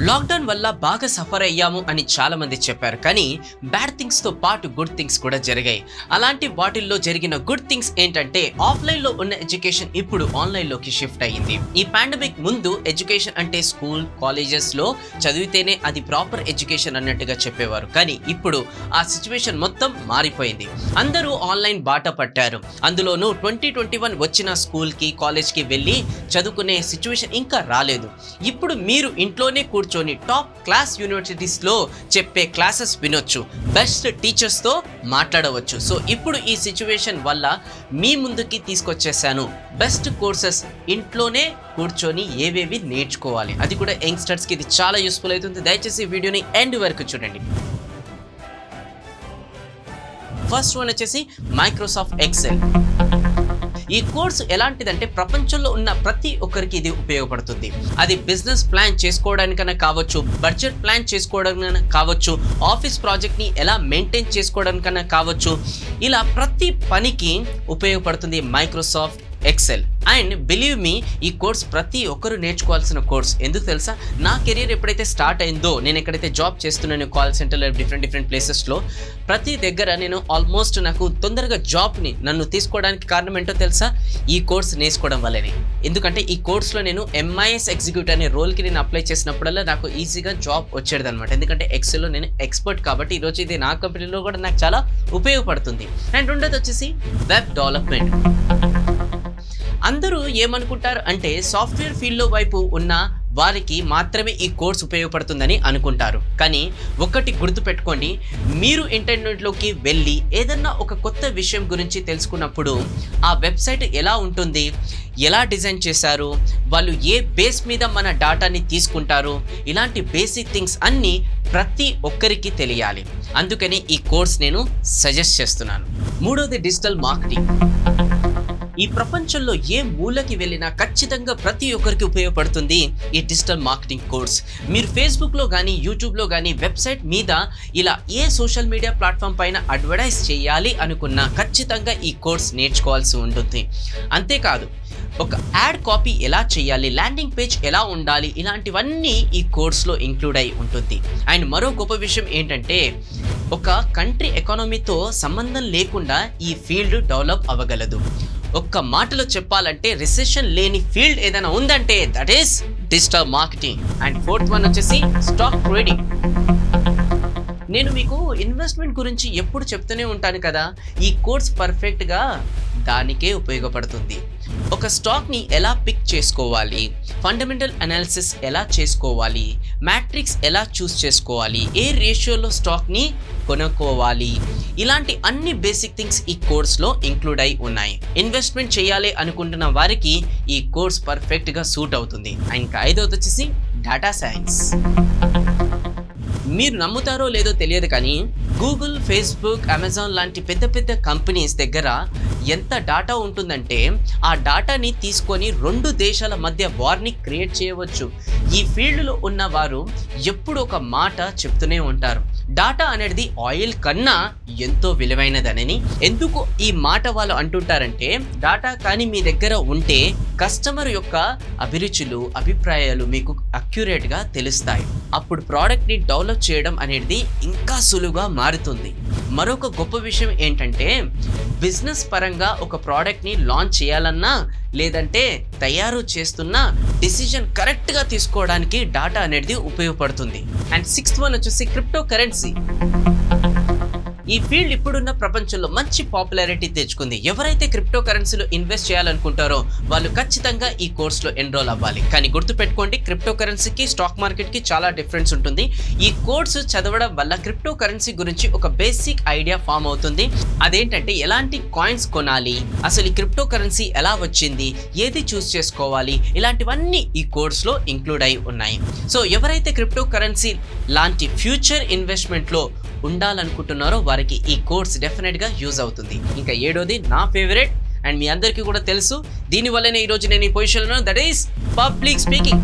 Lockdown వల్ల బాగా suffer అయ్యాము అని చాలా మంది చెప్పారు, కానీ బ్యాడ్ థింగ్స్ తో పాటు గుడ్ థింగ్స్ కూడా జరిగాయి. అలాంటి వాటిల్లో జరిగిన గుడ్ థింగ్స్ ఏంటంటే ఆఫ్లైన్ లో ఉన్న ఎడ్యుకేషన్ ఇప్పుడు ఆన్లైన్ లోకి షిఫ్ట్ అయ్యింది. ఈ పాండమిక్ ముందు ఎడ్యుకేషన్ అంటే స్కూల్ కాలేజెస్ లో చదివితేనే అది ప్రాపర్ ఎడ్యుకేషన్ అన్నట్టుగా చెప్పేవారు, కానీ ఇప్పుడు ఆ సిచ్యువేషన్ మొత్తం మారిపోయింది. అందరూ ఆన్లైన్ బాట పట్టారు. అందులోనూ 2021 వచ్చిన స్కూల్ కి కాలేజ్ కి వెళ్ళి చదువుకునే సిచ్యువేషన్ ఇంకా రాలేదు. ఇప్పుడు మీరు ఇంట్లోనే కూర్చొని టాప్ క్లాస్ యూనివర్సిటీస్ లో చెప్పే క్లాసెస్ వినొచ్చు, బెస్ట్ టీచర్స్ తో మాట్లాడవచ్చు. సో ఇప్పుడు ఈ సిచ్యువేషన్ వల్ల మీ ముందుకి తీసుకొచ్చేసాను బెస్ట్ కోర్సెస్. ఇంట్లోనే కూర్చొని ఏవేవి నేర్చుకోవాలి, అది కూడా యంగ్స్టర్స్ కి ఇది చాలా యూస్ఫుల్ అవుతుంది. దయచేసి వీడియోని ఎండ్ వరకు చూడండి. ఫస్ట్ వన్ వచ్చేసి మైక్రోసాఫ్ట్ ఎక్సెల్. ఈ కోర్సు ఎలాంటిదంటే ప్రపంచంలో ఉన్న ప్రతి ఒక్కరికి ఇది ఉపయోగపడుతుంది. అది బిజినెస్ ప్లాన్ చేసుకోవడానికైనా కావచ్చు, బడ్జెట్ ప్లాన్ చేసుకోవడానికైనా కావచ్చు, ఆఫీస్ ప్రాజెక్ట్ని ఎలా మెయింటైన్ చేసుకోవడానికైనా కావచ్చు, ఇలా ప్రతి పనికి ఉపయోగపడుతుంది Microsoft Excel. And believe me, ఈ కోర్స్ ప్రతి ఒక్కరు నేర్చుకోవాల్సిన కోర్స్. ఎందుకు తెలుసా, నా కెరీర్ ఎప్పుడైతే స్టార్ట్ అయిందో, నేను ఎక్కడైతే జాబ్ చేస్తున్నాను కాల్ సెంటర్లో డిఫరెంట్ ప్లేసెస్లో, ప్రతి దగ్గర నేను ఆల్మోస్ట్ నాకు తొందరగా జాబ్ని నన్ను తీసుకోవడానికి కారణం ఏంటో తెలుసా, ఈ కోర్స్ నేర్చుకోవడం వల్లనే. ఎందుకంటే ఈ కోర్స్లో నేను MIS ఎగ్జిక్యూటివ్ అనే రోల్కి నేను అప్లై చేసినప్పుడల్లా నాకు ఈజీగా జాబ్ వచ్చేది అనమాట. ఎందుకంటే ఎక్సెల్లో నేను ఎక్స్పర్ట్ కాబట్టి ఈరోజు ఇది నా కంపెనీలో కూడా నాకు చాలా ఉపయోగపడుతుంది. అండ్ రెండోది వచ్చేసి వెబ్ డెవలప్మెంట్. అందరూ ఏమనుకుంటారు అంటే సాఫ్ట్వేర్ ఫీల్డ్లో వైపు ఉన్న వారికి మాత్రమే ఈ కోర్స్ ఉపయోగపడుతుందని అనుకుంటారు. కానీ ఒకటి గుర్తుపెట్టుకోండి, మీరు ఇంటర్నెట్లోకి వెళ్ళి ఏదన్నా ఒక కొత్త విషయం గురించి తెలుసుకున్నప్పుడు ఆ వెబ్సైట్ ఎలా ఉంటుంది, ఎలా డిజైన్ చేశారు, వాళ్ళు ఏ బేస్ మీద మన డాటాని తీసుకుంటారు, ఇలాంటి బేసిక్ థింగ్స్ అన్నీ ప్రతి ఒక్కరికి తెలియాలి. అందుకని ఈ కోర్స్ నేను సజెస్ట్ చేస్తున్నాను. మూడోది డిజిటల్ మార్కెటింగ్. ఈ ప్రపంచంలో ఏ మూలకి వెళ్ళినా ఖచ్చితంగా ప్రతి ఒక్కరికి ఉపయోగపడుతుంది ఈ డిజిటల్ మార్కెటింగ్ కోర్స్. మీరు ఫేస్బుక్లో కానీ యూట్యూబ్లో కానీ వెబ్సైట్ మీద ఇలా ఏ సోషల్ మీడియా ప్లాట్ఫామ్ పైన అడ్వర్టైజ్ చేయాలి అనుకున్నా ఖచ్చితంగా ఈ కోర్స్ నేర్చుకోవాల్సి ఉంటుంది. అంతేకాదు, ఒక యాడ్ కాపీ ఎలా చేయాలి, ల్యాండింగ్ పేజ్ ఎలా ఉండాలి, ఇలాంటివన్నీ ఈ కోర్స్లో ఇంక్లూడ్ అయి ఉంటుంది. అండ్ మరో గొప్ప విషయం ఏంటంటే ఒక కంట్రీ ఎకానమీతో సంబంధం లేకుండా ఈ ఫీల్డ్ డెవలప్ అవ్వగలదు. ఒక్క మాటలో చెప్పాలంటే రిసెషన్ లేని ఫీల్డ్ ఏదైనా ఉందంటే that is digital marketing. And fourth one వచ్చేసి స్టాక్ ట్రేడింగ్. నేను మీకు ఇన్వెస్ట్మెంట్ గురించి ఎప్పుడు చెప్తూనే ఉంటాను కదా, ఈ కోర్స్ పర్ఫెక్ట్గా దానికే ఉపయోగపడుతుంది. ఒక స్టాక్ని ఎలా పిక్ చేసుకోవాలి, ఫండమెంటల్ అనాలిసిస్ ఎలా చేసుకోవాలి, మ్యాట్రిక్స్ ఎలా చూస్ చేసుకోవాలి, ఏ రేషియోలో స్టాక్ని కొనుక్కోవాలి, ఇలాంటి అన్ని బేసిక్ థింగ్స్ ఈ కోర్స్లో ఇంక్లూడ్ అయి ఉన్నాయి. ఇన్వెస్ట్మెంట్ చేయాలి అనుకుంటున్న వారికి ఈ కోర్స్ పర్ఫెక్ట్గా సూట్ అవుతుంది. ఇంకా ఐదవది వచ్చేసి డేటా సైన్స్. మీరు నమ్ముతారో లేదో తెలియదు, కానీ గూగుల్, ఫేస్బుక్, అమెజాన్ లాంటి పెద్ద కంపెనీస్ దగ్గర ఎంత డాటా ఉంటుందంటే ఆ డాటాని తీసుకొని 2 దేశాల మధ్య వార్ని క్రియేట్ చేయవచ్చు. ఈ ఫీల్డ్లో ఉన్న వారు ఎప్పుడు ఒక మాట చెప్తూనే ఉంటారు, డాటా అనేది ఆయిల్ కన్నా ఎంతో విలువైనదనని. ఎందుకు ఈ మాట వాళ్ళు అంటుంటారంటే, డాటా కానీ మీ దగ్గర ఉంటే కస్టమర్ యొక్క అభిరుచులు, అభిప్రాయాలు మీకు అక్యురేట్గా తెలుస్తాయి. అప్పుడు ప్రోడక్ట్ని డెవలప్ చేయడం అనేది ఇంకా సులువుగా మారుతుంది. మరొక గొప్ప విషయం ఏంటంటే బిజినెస్ పరంగా ఒక ప్రోడక్ట్ని లాంచ్ చేయాలన్నా లేదంటే తయారు చేస్తున్న డిసిజన్ కరెక్ట్గా తీసుకోవడానికి డాటా అనేది ఉపయోగపడుతుంది. అండ్ సిక్స్త్ వన్ వచ్చేసి క్రిప్టో కరెన్సీ. ఈ ఫీల్డ్ ఇప్పుడున్న ప్రపంచంలో మంచి పాపులారిటీ తెచ్చుకుంది. ఎవరైతే క్రిప్టో కరెన్సీలో ఇన్వెస్ట్ చేయాలనుకుంటారో వాళ్ళు ఖచ్చితంగా ఈ కోర్స్లో ఎన్రోల్ అవ్వాలి. కానీ గుర్తుపెట్టుకోండి, క్రిప్టో కరెన్సీకి స్టాక్ మార్కెట్కి చాలా డిఫరెన్స్ ఉంటుంది. ఈ కోర్సు చదవడం వల్ల క్రిప్టో కరెన్సీ గురించి ఒక బేసిక్ ఐడియా ఫామ్ అవుతుంది. అదేంటంటే ఎలాంటి కాయిన్స్ కొనాలి, అసలు ఈ క్రిప్టో కరెన్సీ ఎలా వచ్చింది, ఏది చూస్ చేసుకోవాలి, ఇలాంటివన్నీ ఈ కోర్స్లో ఇంక్లూడ్ అయి ఉన్నాయి. సో ఎవరైతే క్రిప్టో కరెన్సీ లాంటి ఫ్యూచర్ ఇన్వెస్ట్మెంట్లో ఉండాలనుకుంటున్నారో వారికి ఈ కోర్స్ డెఫినెట్గా యూజ్ అవుతుంది. ఇంకా ఏడోది నా ఫేవరెట్, అండ్ మీ అందరికీ కూడా తెలుసు, దీనివల్లనే ఈరోజు నేను ఈ పొజిషన్లో, that is public speaking.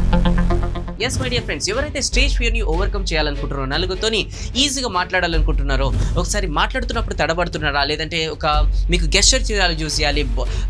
Yes my dear friends, ఎవరైతే స్టేజ్ ఫియర్ని ఓవర్కమ్ చేయాలనుకుంటున్నారో, నలుగురితోని ఈజీగా మాట్లాడాలనుకుంటున్నారో, ఒకసారి మాట్లాడుతున్నప్పుడు తడబడుతున్నారా, లేదంటే ఒక మీకు గెస్చర్ చేయాలి యూజ్ చేయాలి,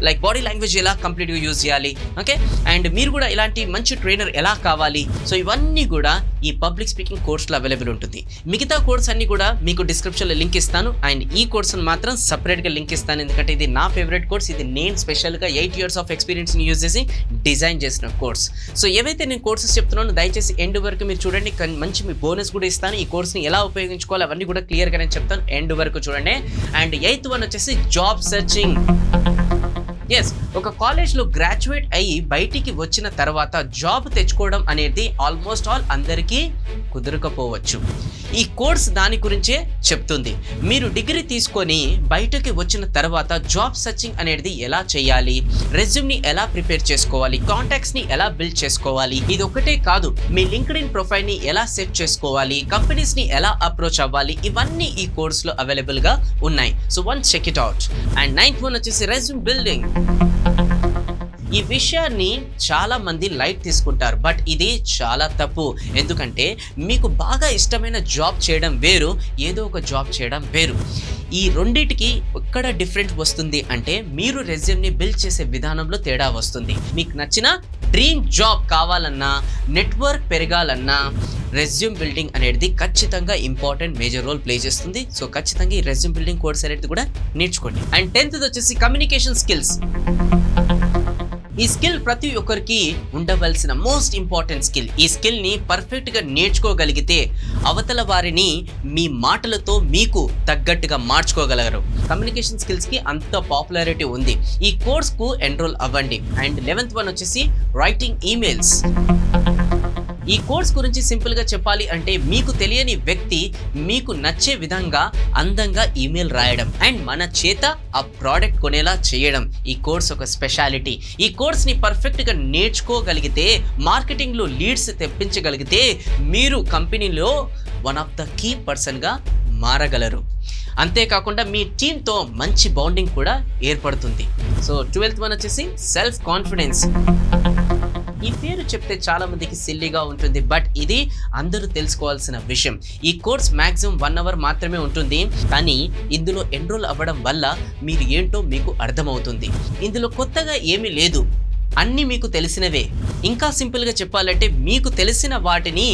లైక్ బాడీ లాంగ్వేజ్ ఎలా కంప్లీట్గా యూజ్ చేయాలి, ఓకే, అండ్ మీరు కూడా ఇలాంటి మంచి ట్రైనర్ ఎలా కావాలి, సో ఇవన్నీ కూడా ఈ పబ్లిక్ స్పీకింగ్ కోర్సులో అవైలబుల్ ఉంటుంది. మిగతా కోర్స్ అన్ని కూడా మీకు డిస్క్రిప్షన్లో లింక్ ఇస్తాను. అండ్ ఈ కోర్సును మాత్రం సపరేట్గా లింక్ ఇస్తాను, ఎందుకంటే ఇది నా ఫేవరెట్ కోర్స్. ఇది నేను స్పెషల్గా 8 years ఆఫ్ ఎక్స్పీరియన్స్ని యూజ్ చేసి డిజైన్ చేసిన కోర్స్. సో ఏవైతే నేను కోర్సెస్ చెప్తున్నానో దయచేసి ఎండ్ వరకు మీరు చూడండి. మంచి మీ బోనస్ కూడా ఇస్తాను. ఈ కోర్స్ని ఎలా ఉపయోగించుకోవాలి అవన్నీ కూడా క్లియర్గా నేను చెప్తాను. ఎండ్ వరకు చూడండి. అండ్ 8th one వచ్చేసి జాబ్ సెర్చింగ్. ఒక కాలేజ్లో గ్రాడ్యుయేట్ అయ్యి బయటికి వచ్చిన తర్వాత జాబ్ తెచ్చుకోవడం అనేది ఆల్మోస్ట్ ఆల్ అందరికీ కుదరకపోవచ్చు. ఈ కోర్స్ దాని గురించే చెప్తుంది. మీరు డిగ్రీ తీసుకొని బయటకి వచ్చిన తర్వాత జాబ్ సర్చింగ్ అనేది ఎలా చేయాలి, రెజ్యూమ్ని ఎలా ప్రిపేర్ చేసుకోవాలి, కాంటాక్ట్స్ని ఎలా బిల్డ్ చేసుకోవాలి, ఇది ఒకటే కాదు మీ లింక్డ్ఇన్ ప్రొఫైల్ని ఎలా సెట్ చేసుకోవాలి, కంపెనీస్ని ఎలా అప్రోచ్ అవ్వాలి, ఇవన్నీ ఈ కోర్సులో అవైలబుల్గా ఉన్నాయి. So once check it out. And 9th one వచ్చేసి రెజ్యూమ్ బిల్డింగ్. ఈ విషయాన్ని చాలా మంది లైట్ తీసుకుంటారు, బట్ ఇది చాలా తప్పు. ఎందుకంటే మీకు బాగా ఇష్టమైన జాబ్ చేయడం వేరు, ఏదో ఒక జాబ్ చేయడం వేరు. ఈ రెండిటికి ఎక్కడ డిఫరెంట్ వస్తుంది అంటే మీరు రెజ్యూమ్ని బిల్డ్ చేసే విధానంలో తేడా వస్తుంది. మీకు నచ్చిన డ్రీమ్ జాబ్ కావాలన్నా, నెట్వర్క్ పెరగాలన్నా రెజ్యూమ్ బిల్డింగ్ అనేది ఖచ్చితంగా ఇంపార్టెంట్ మేజర్ రోల్ ప్లే చేస్తుంది. సో ఖచ్చితంగా ఈ రెజ్యూమ్ బిల్డింగ్ కోర్స్ అనేది కూడా నేర్చుకోండి. అండ్ 10th వచ్చేసి కమ్యూనికేషన్ స్కిల్స్. ఈ స్కిల్ ప్రతి ఒక్కరికి ఉండవలసిన మోస్ట్ ఇంపార్టెంట్ స్కిల్. ఈ స్కిల్ని పర్ఫెక్ట్గా నేర్చుకోగలిగితే అవతల వారిని మీ మాటలతో మీకు తగ్గట్టుగా మార్చుకోగలగరు. కమ్యూనికేషన్ స్కిల్స్కి అంత పాపులారిటీ ఉంది. ఈ కోర్స్కు ఎన్రోల్ అవ్వండి. అండ్ 11th one వచ్చేసి రైటింగ్ ఈమెయిల్స్. ఈ కోర్స్ గురించి సింపుల్గా చెప్పాలి అంటే మీకు తెలియని వ్యక్తి మీకు నచ్చే విధంగా అందంగా ఈమెయిల్ రాయడం అండ్ మన చేత ఆ ప్రోడక్ట్ కొనేలా చేయడం ఈ కోర్స్ ఒక స్పెషాలిటీ. ఈ కోర్స్ని పర్ఫెక్ట్గా నేర్చుకోగలిగితే, మార్కెటింగ్లో లీడ్స్ తెప్పించగలిగితే మీరు కంపెనీలో వన్ ఆఫ్ ద కీ పర్సన్గా మారగలరు. అంతేకాకుండా మీ టీంతో మంచి బాండింగ్ కూడా ఏర్పడుతుంది. సో 12th one వచ్చేసి సెల్ఫ్ కాన్ఫిడెన్స్. ఈ పేరు చెప్తే చాలా మందికి సిల్లీగా ఉంటుంది, బట్ ఇది అందరూ తెలుసుకోవాల్సిన విషయం. ఈ కోర్స్ మ్యాక్సిమం 1 hour మాత్రమే ఉంటుంది, కానీ ఇందులో ఎన్రోల్ అవ్వడం వల్ల మీరు ఏంటో మీకు అర్థమవుతుంది. ఇందులో కొత్తగా ఏమీ లేదు, అన్నీ మీకు తెలిసినవే. ఇంకా సింపుల్గా చెప్పాలంటే మీకు తెలిసిన వాటిని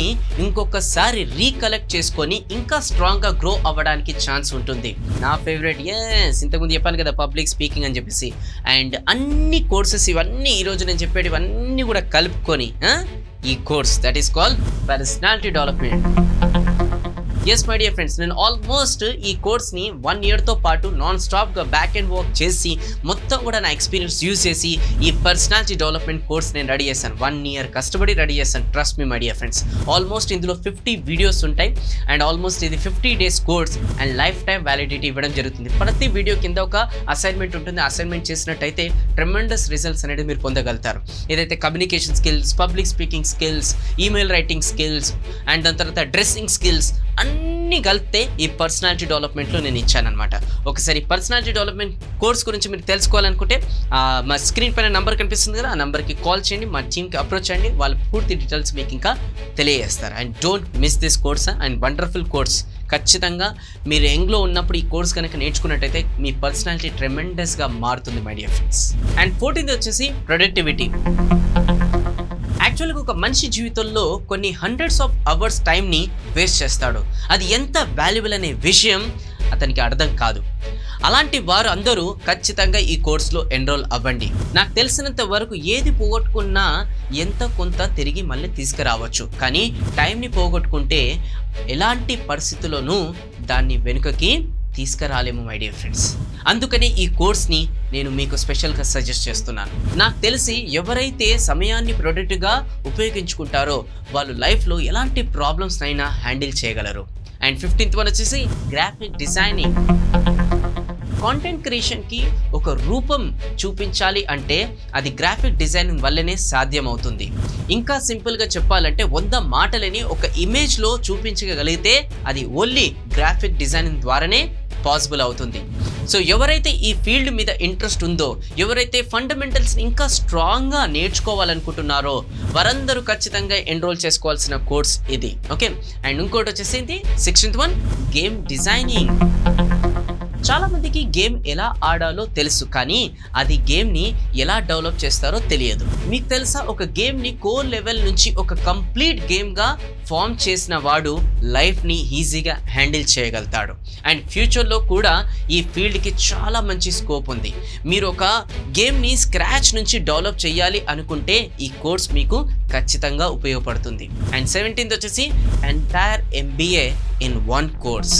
ఇంకొకసారి రీకలెక్ట్ చేసుకొని ఇంకా స్ట్రాంగ్గా గ్రో అవ్వడానికి ఛాన్స్ ఉంటుంది. నా ఫేవరెట్ ఇంతకుముందు చెప్పాను కదా పబ్లిక్ స్పీకింగ్ అని చెప్పేసి. అండ్ అన్ని కోర్సెస్ ఇవన్నీ ఈరోజు నేను చెప్పేటివన్నీ కూడా కలుపుకొని ఈ course that is called personality development. Yes my dear friends, నేను ఆల్మోస్ట్ ఈ కోర్స్ని 1 yearతో పాటు నాన్ స్టాప్గా బ్యాక్ అండ్ వర్క్ చేసి మొత్తం కూడా నా ఎక్స్పీరియన్స్ యూజ్ చేసి ఈ పర్సనాలిటీ డెవలప్మెంట్ కోర్స్ నేను రెడీ చేశాను. 1 year కష్టపడి రెడీ చేశాను. Trust me my dear friends. Almost ఇందులో 50 వీడియోస్ ఉంటాయి అండ్ ఆల్మోస్ట్ ఇది 50 days course and life time validity ఇవ్వడం జరుగుతుంది. ప్రతి వీడియో కింద ఒక అసైన్మెంట్ ఉంటుంది. అసైన్మెంట్ చేసినట్టయితే ట్రెమెండస్ రిజల్ట్స్ అనేది మీరు పొందగలుగుతారు. ఏదైతే communication skills, public speaking skills, email writing skills and దాని తర్వాత డ్రెస్సింగ్ స్కిల్స్ అన్నీ కలిపితే ఈ పర్సనాలిటీ డెవలప్మెంట్లో నేను ఇచ్చానమాట. ఒకసారి పర్సనాలిటీ డెవలప్మెంట్ కోర్స్ గురించి మీరు తెలుసుకోవాలనుకుంటే మా స్క్రీన్ పైన నెంబర్ కనిపిస్తుంది కదా, ఆ నెంబర్కి కాల్ చేయండి, మా టీమ్కి అప్రోచ్ చేయండి. వాళ్ళ పూర్తి డీటెయిల్స్ మీకు ఇంకా తెలియజేస్తారు. And don't miss this course and wonderful course. ఖచ్చితంగా మీరు యంగ్లో ఉన్నప్పుడు ఈ కోర్స్ కనుక నేర్చుకున్నట్టయితే మీ పర్సనాలిటీ ట్రెమెండస్గా మారుతుంది my dear friends. And 14th వచ్చేసి ప్రొడక్టివిటీ. యాక్చువల్గా ఒక మనిషి జీవితంలో కొన్ని హండ్రెడ్స్ ఆఫ్ అవర్స్ టైంని వేస్ట్ చేస్తాడు. అది ఎంత వాల్యుబుల్ అనే విషయం అతనికి అర్థం కాదు. అలాంటి వారు అందరూ ఖచ్చితంగా ఈ కోర్సులో ఎన్రోల్ అవ్వండి. నాకు తెలిసినంత వరకు ఏది పోగొట్టుకున్నా ఎంత కొంత తిరిగి మళ్ళీ తీసుకురావచ్చు, కానీ టైంని పోగొట్టుకుంటే ఎలాంటి పరిస్థితుల్లోనూ దాన్ని వెనుకకి తీసుకురాలేము మై డియర్ ఫ్రెండ్స్. అందుకని ఈ కోర్స్ని నేను మీకు స్పెషల్గా సజెస్ట్ చేస్తున్నాను. నాకు తెలిసి ఎవరైతే సమయాన్ని ప్రొడక్ట్గా ఉపయోగించుకుంటారో వాళ్ళు లైఫ్లో ఎలాంటి ప్రాబ్లమ్స్ అయినా హ్యాండిల్ చేయగలరు. అండ్ 15th one వచ్చేసి గ్రాఫిక్ డిజైనింగ్. కాంటెంట్ క్రియేషన్కి ఒక రూపం చూపించాలి అంటే అది గ్రాఫిక్ డిజైనింగ్ వల్లనే సాధ్యమవుతుంది. ఇంకా సింపుల్గా చెప్పాలంటే 100 మాటలని ఒక ఇమేజ్లో చూపించగలిగితే అది ఓన్లీ గ్రాఫిక్ డిజైనింగ్ ద్వారానే పాసిబుల్ అవుతుంది. సో ఎవరైతే ఈ ఫీల్డ్ మీద ఇంట్రెస్ట్ ఉందో, ఎవరైతే ఫండమెంటల్స్ని ఇంకా స్ట్రాంగ్గా నేర్చుకోవాలనుకుంటున్నారో వారందరూ ఖచ్చితంగా ఎన్రోల్ చేసుకోవాల్సిన కోర్స్ ఇది. ఓకే. అండ్ ఇంకోటి వచ్చేసి 16th one గేమ్ డిజైనింగ్. చాలా మందికి గేమ్ ఎలా ఆడాలో తెలుసు, కానీ అది గేమ్ని ఎలా డెవలప్ చేస్తారో తెలియదు. మీకు తెలుసా, ఒక గేమ్ని కోర్ లెవెల్ నుంచి ఒక కంప్లీట్ గేమ్గా ఫామ్ చేసిన వాడు లైఫ్ని ఈజీగా హ్యాండిల్ చేయగలుగుతాడు. అండ్ ఫ్యూచర్లో కూడా ఈ ఫీల్డ్కి చాలా మంచి స్కోప్ ఉంది. మీరు ఒక గేమ్ని స్క్రాచ్ నుంచి డెవలప్ చేయాలి అనుకుంటే ఈ కోర్స్ మీకు ఖచ్చితంగా ఉపయోగపడుతుంది. అండ్ 17th వచ్చేసి entire MBA in one course.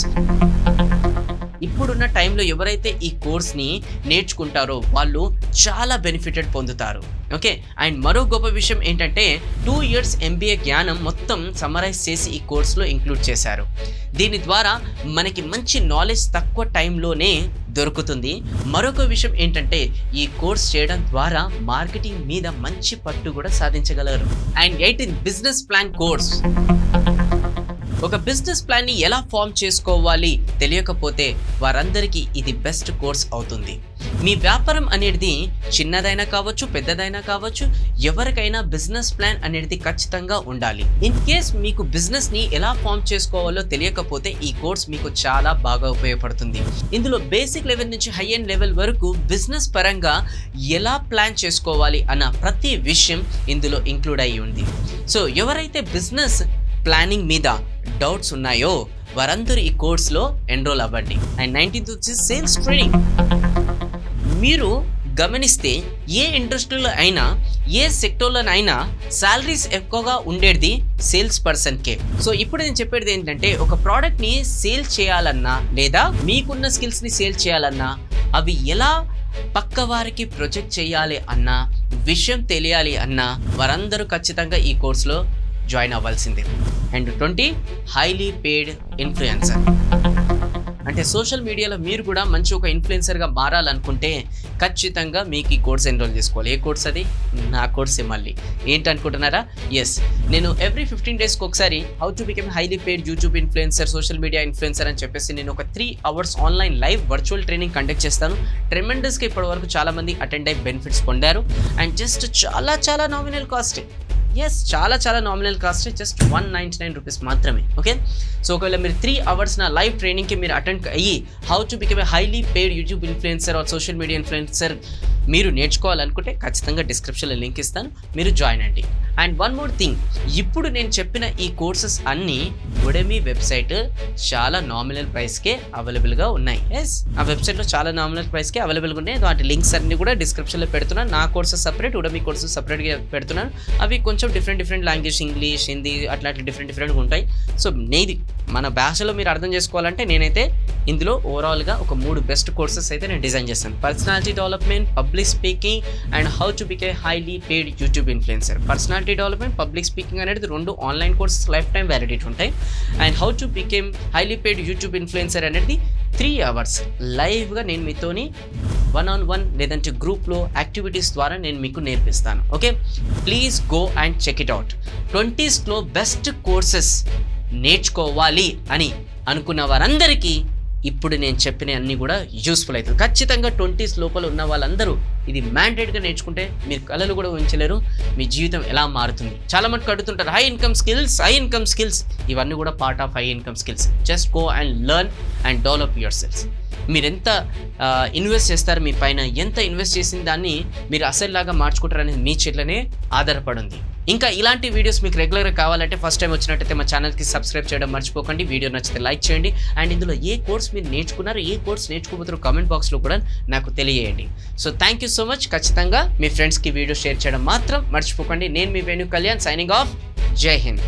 ఇప్పుడున్న టైంలో ఎవరైతే ఈ కోర్స్ని నేర్చుకుంటారో వాళ్ళు చాలా బెనిఫిటెడ్ పొందుతారు. ఓకే, అండ్ మరో గొప్ప విషయం ఏంటంటే 2 years MBA జ్ఞానం మొత్తం సమరైజ్ చేసి ఈ కోర్సులో ఇంక్లూడ్ చేశారు. దీని ద్వారా మనకి మంచి నాలెడ్జ్ తక్కువ టైంలోనే దొరుకుతుంది. మరొక విషయం ఏంటంటే ఈ కోర్స్ చేయడం ద్వారా మార్కెటింగ్ మీద మంచి పట్టు కూడా సాధించగలరు. And 18th business plan course. ఒక బిజినెస్ ప్లాన్ని ఎలా ఫామ్ చేసుకోవాలి తెలియకపోతే వారందరికీ ఇది బెస్ట్ కోర్స్ అవుతుంది. మీ వ్యాపారం అనేది చిన్నదైనా కావచ్చు, పెద్దదైనా కావచ్చు, ఎవరికైనా బిజినెస్ ప్లాన్ అనేది ఖచ్చితంగా ఉండాలి. ఇన్ కేస్ మీకు బిజినెస్ని ఎలా ఫామ్ చేసుకోవాలో తెలియకపోతే ఈ కోర్స్ మీకు చాలా బాగా ఉపయోగపడుతుంది. ఇందులో బేసిక్ లెవెల్ నుంచి హై ఎండ్ లెవెల్ వరకు బిజినెస్ పరంగా ఎలా ప్లాన్ చేసుకోవాలి అన్న ప్రతి విషయం ఇందులో ఇంక్లూడ్ అయ్యి ఉంది. సో ఎవరైతే బిజినెస్ ప్లానింగ్ మీద డౌట్స్ ఉన్నాయో వారందరూ ఈ కోర్స్లో ఎన్రోల్ అవ్వండి. అండ్ 19th వచ్చి సేల్స్ ట్రైనింగ్. మీరు గమనిస్తే ఏ ఇండస్ట్రీలో అయినా, ఏ సెక్టర్లోనైనా శాలరీస్ ఎక్కువగా ఉండేది సేల్స్ పర్సన్కే. సో ఇప్పుడు నేను చెప్పేది ఏంటంటే, ఒక ప్రోడక్ట్ని సేల్ చేయాలన్నా లేదా మీకున్న స్కిల్స్ని సేల్ చేయాలన్నా అవి ఎలా పక్క వారికి ప్రొజెక్ట్ చేయాలి అన్న విషయం తెలియాలి అన్నా వారందరూ ఖచ్చితంగా ఈ కోర్సులో జాయిన్ అవ్వాల్సిందే. And 20 highly paid influencer. అంటే సోషల్ మీడియాలో మీరు కూడా మంచి ఒక ఇన్ఫ్లుయెన్సర్గా మారాలనుకుంటే ఖచ్చితంగా మీకు ఈ కోర్స్ ఎన్రోల్ చేసుకోవాలి. ఏ కోర్స్ అది? నా కోర్సే. మళ్ళీ ఏంటనుకుంటున్నారా? ఎస్, నేను ఎవ్రీ 15 daysకి ఒకసారి how to become highly paid YouTube influencer, social media influencer అని చెప్పేసి నేను ఒక 3 hours online live virtual training conduct చేస్తాను. ట్రెమెండస్గా ఇప్పటి వరకు చాలామంది అటెండ్ అయ్యి బెనిఫిట్స్ పొందారు. అండ్ జస్ట్ చాలా నామినల్ కాస్ట్. ఎస్, చాలా నామినల్ కాస్ట్, జస్ట్ 199 రూపీస్ మాత్రమే. ఓకే, సో ఒకవేళ మీరు 3 hours నా లైవ్ ట్రైనింగ్కి మీరు అటెండ్ అయ్యి how to become a highly paid YouTube influencer or social media influencer మీరు నేర్చుకోవాలనుకుంటే ఖచ్చితంగా డిస్క్రిప్షన్లో లింక్ ఇస్తాను, మీరు జాయిన్ అండి. అండ్ వన్ మోర్ థింగ్, ఇప్పుడు నేను చెప్పిన ఈ కోర్సెస్ అన్నీ ఉడెమీ వెబ్సైట్ చాలా నామినల్ ప్రైస్కే అవైలబుల్గా ఉన్నాయి. ఎస్, ఆ వెబ్సైట్లో చాలా నామినల్ ప్రైస్కే అవైలబుల్గా ఉన్నాయి. వాటి లింక్స్ అన్ని కూడా డిస్క్రిప్షన్లో పెడుతున్నాను. నా కోర్సెస్ సపరేట్, ఉడెమీ కోర్సెస్ సపరేట్గా పెడుతున్నాను. అవి కొంచెం డిఫరెంట్ లాంగ్వేజ్, ఇంగ్లీష్, హిందీ అట్లా డిఫరెంట్గా ఉంటాయి. సో మన భాషలో మీరు అర్థం చేసుకోవాలంటే నేనైతే ఇందులో ఓవరాల్గా ఒక 3 బెస్ట్ కోర్సెస్ అయితే నేను డిజైన్ చేస్తాను. Personality development, public speaking and how to become highly paid YouTube influencer. Personality development, public speaking అనేది 2 online courses lifetime validity ఉంటాయి. And how to become highly paid YouTube influencer అనేది 3 hours లైవ్గా నేను మీతోని 1-on-1 లేదంటే గ్రూప్లో activities ద్వారా నేను మీకు నేర్పిస్తాను. Okay, please go and check it out. 20sలో బెస్ట్ కోర్సెస్ నేర్చుకోవాలి అని అనుకున్న వారందరికీ ఇప్పుడు నేను చెప్పిన అన్నీ కూడా యూస్ఫుల్ అవుతుంది. ఖచ్చితంగా 20s లోపల ఉన్న వాళ్ళందరూ ఇది మ్యాండేట్గా నేర్చుకుంటే మీరు కళలు కూడా ఉంచలేరు. మీ జీవితం ఎలా మారుతుంది? చాలా మటుకు అడుగుతుంటారు హై ఇన్కమ్ స్కిల్స్. ఇవన్నీ కూడా part of high income skills. Just go and learn and develop your cells. మీరు ఎంత ఇన్వెస్ట్ చేస్తారు, మీ పైన ఎంత ఇన్వెస్ట్ చేసిన దాన్ని మీరు అసెల్లాగా మార్చుకుంటారు అనేది మీ చేతిలోనే ఆధారపడింది. ఇంకా ఇలాంటి వీడియోస్ మీకు రెగ్యులర్గా కావాలంటే ఫస్ట్ టైం వచ్చినట్టయితే మా ఛానల్కి సబ్స్క్రైబ్ చేయడం మర్చిపోకండి. వీడియో నచ్చితే లైక్ చేయండి. అండ్ ఇందులో ఏ కోర్స్ మీరు నేర్చుకున్నారో, ఏ కోర్స్ నేర్చుకోబోతారో కామెంట్ బాక్స్లో కూడా నాకు తెలియజేయండి. So thank you so much. ఖచ్చితంగా మీ ఫ్రెండ్స్కి వీడియో షేర్ చేయడం మాత్రం మర్చిపోకండి. నేను మీ వేణు కళ్యాణ్, సైనింగ్ ఆఫ్. జై హింద్.